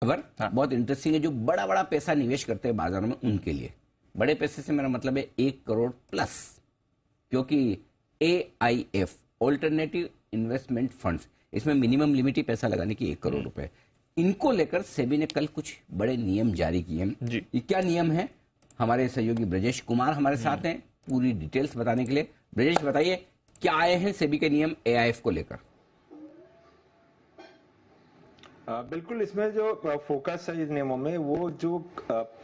खबर बहुत इंटरेस्टिंग है। जो बड़ा बड़ा पैसा निवेश करते हैं बाजारों में उनके लिए, बड़े पैसे से मेरा मतलब है 1 करोड़ प्लस, क्योंकि AIF ऑल्टरनेटिव इन्वेस्टमेंट फंड्स, इसमें मिनिमम लिमिट ही पैसा लगाने की 1 करोड़ रुपए। इनको लेकर सेबी ने कल कुछ बड़े नियम जारी किए हैं। ये क्या नियम है, हमारे सहयोगी ब्रजेश कुमार हमारे साथ हैं पूरी डिटेल्स बताने के लिए। ब्रजेश बताइए क्या आए हैं सेबी के नियम AIF को लेकर। बिल्कुल, इसमें जो फोकस है इस नियमों में, वो जो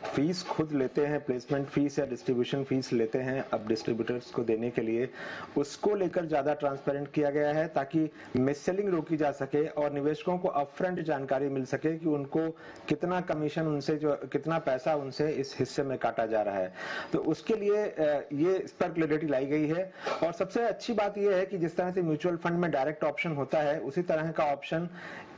फीस खुद लेते हैं, प्लेसमेंट फीस या डिस्ट्रीब्यूशन फीस लेते हैं अब डिस्ट्रीब्यूटर्स को देने के लिए, उसको लेकर ज्यादा ट्रांसपेरेंट किया गया है ताकि मिससेलिंग रोकी जा सके और निवेशकों को अपफ्रंट जानकारी मिल सके कि उनको कितना कमीशन उनसे, जो कितना पैसा उनसे इस हिस्से में काटा जा रहा है। तो उसके लिए ये इस पर क्लैरिटी लाई गई है। और सबसे अच्छी बात यह है कि जिस तरह से म्यूचुअल फंड में डायरेक्ट ऑप्शन होता है, उसी तरह का ऑप्शन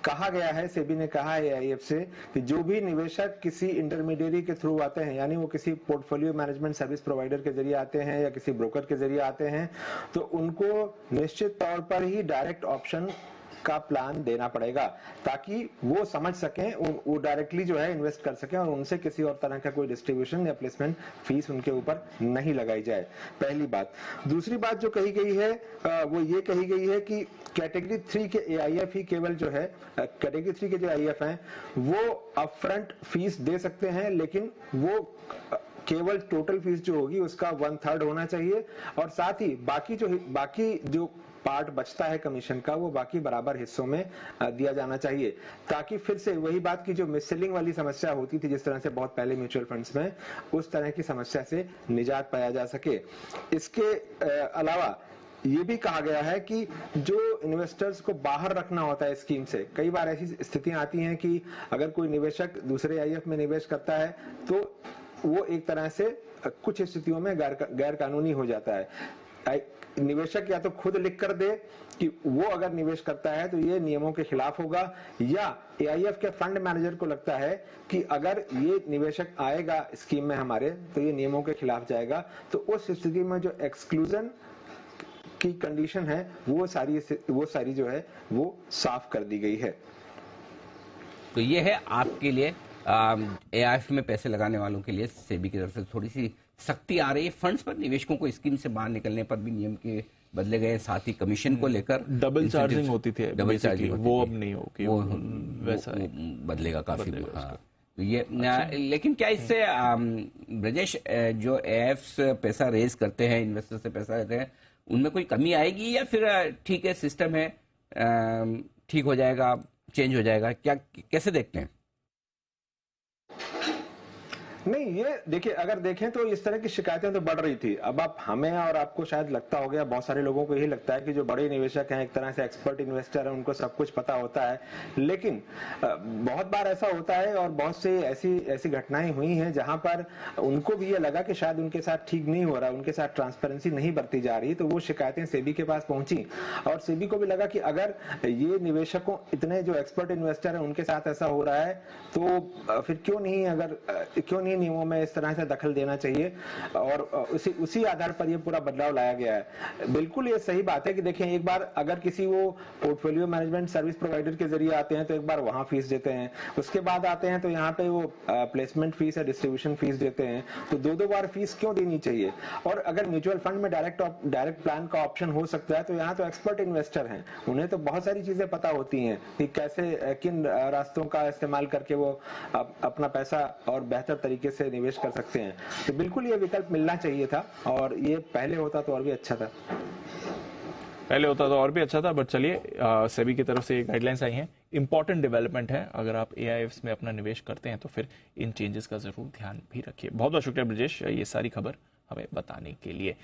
कहा गया है, सेबी ने कहा है AIF से कि जो भी निवेशक किसी इंटरमीडिएरी के थ्रू आते हैं, यानी वो किसी पोर्टफोलियो मैनेजमेंट सर्विस प्रोवाइडर के जरिए आते हैं या किसी ब्रोकर के जरिए आते हैं, तो उनको निश्चित तौर पर ही डायरेक्ट ऑप्शन का प्लान देना पड़ेगा ताकि वो समझ सकें, वो डायरेक्टली जो है इन्वेस्ट कर सकें और उनसे किसी और तरह का कोई डिस्ट्रीब्यूशन या प्लेसमेंट फीस उनके ऊपर नहीं लगाई जाए। पहली बात। दूसरी बात जो कही गई है वो ये कही गई है कि कैटेगरी 3 के AIF ही केवल जो है, कैटेगरी 3 के जो AIF हैं वो अपफ्रंट फीस दे सकते हैं, लेकिन वो केवल टोटल फीस जो होगी उसका 1/3 होना चाहिए और साथ ही बाकी जो पार्ट बचता है कमीशन का, वो बाकी बराबर हिस्सों में दिया जाना चाहिए, ताकि फिर से वही बात की जो मिससेलिंग वाली समस्या होती थी जिस तरह से बहुत पहले म्यूचुअल फंड्स में, उस तरह की समस्या से निजात पाया जा सके। इसके अलावा ये भी कहा गया है कि जो इन्वेस्टर्स को बाहर रखना होता है स्कीम से, कई बार ऐसी स्थितियां आती हैं कि अगर कोई निवेशक दूसरे AIF में निवेश करता है तो वो एक तरह से कुछ स्थितियों में गैर कानूनी हो जाता है। निवेशक या तो खुद लिख कर दे कि वो अगर निवेश करता है तो ये नियमों के खिलाफ होगा, या AIF के फंड मैनेजर को लगता है कि अगर ये निवेशक आएगा स्कीम में हमारे तो ये नियमों के खिलाफ जाएगा, तो उस स्थिति में जो एक्सक्लूजन की कंडीशन है वो सारी जो है वो साफ कर दी गई है। तो ये है आपके लिए AIF में पैसे लगाने वालों के लिए सेबी की तरफ से थोड़ी सी सख्ती आ रही है। फंड्स पर निवेशकों को स्कीम से बाहर निकलने पर भी नियम के बदले गए, साथ ही कमिशन को लेकर डबल चार्जिंग होती थी, डबल चार्जिंग वो अब नहीं होगी, वो वैसा बदलेगा काफी। हाँ, ये लेकिन क्या इससे ब्रजेश जो AIF पैसा रेज करते हैं, इन्वेस्टर से पैसा लेते हैं, उनमें कोई कमी आएगी या फिर ठीक है सिस्टम है, ठीक हो जाएगा, चेंज हो जाएगा, क्या कैसे देखते हैं? नहीं, ये देखिए, अगर देखें तो इस तरह की शिकायतें तो बढ़ रही थी। अब आप, हमें और आपको शायद लगता हो गया, बहुत सारे लोगों को यही लगता है कि जो बड़े निवेशक हैं एक तरह से एक्सपर्ट इन्वेस्टर हैं, उनको सब कुछ पता होता है। लेकिन बहुत बार ऐसा होता है और बहुत से ऐसी घटनाएं हुई हैं जहां पर उनको भी ये लगा कि शायद उनके साथ ठीक नहीं हो रहा, उनके साथ ट्रांसपेरेंसी नहीं बरती जा रही, तो वो शिकायतें सेबी के पास पहुंची और सेबी को भी लगा कि अगर ये निवेशकों, इतने जो एक्सपर्ट इन्वेस्टर है उनके साथ ऐसा हो रहा है तो फिर क्यों नहीं नियमों में इस तरह से दखल देना चाहिए, और उसी आधार पर ये पूरा बदलाव लाया गया है। बिल्कुल ये सही बात है कि देखें, एक बार अगर किसी वो पोर्टफोलियो मैनेजमेंट सर्विस प्रोवाइडर के जरिए आते हैं तो एक बार वहां फीस देते हैं, उसके बाद आते हैं तो यहाँ पे वो प्लेसमेंट फीस या डिस्ट्रीब्यूशन फीस देते हैं, तो दो बार फीस क्यों देनी चाहिए? और अगर म्यूचुअल फंड में डायरेक्ट प्लान का ऑप्शन हो सकता है तो यहाँ तो एक्सपर्ट इन्वेस्टर हैं, उन्हें तो बहुत सारी चीजें पता होती हैं कि कैसे, किन रास्तों का इस्तेमाल करके वो अपना पैसा और बेहतर तरीके से निवेश कर सकते हैं। तो बिल्कुल ये विकल्प मिलना चाहिए था, और ये पहले होता तो और भी अच्छा था। बट चलिए, सेबी की तरफ से ये गाइडलाइंस आई हैं, इंपॉर्टेंट डेवलपमेंट है। अगर आप AIFs में अपना निवेश करते हैं तो फिर इन चेंजेस का जरूर ध्यान भी रखिए। बहुत बहुत शुक्रिया ब्रजेश, ये सारी खबर हमें बताने के लिए।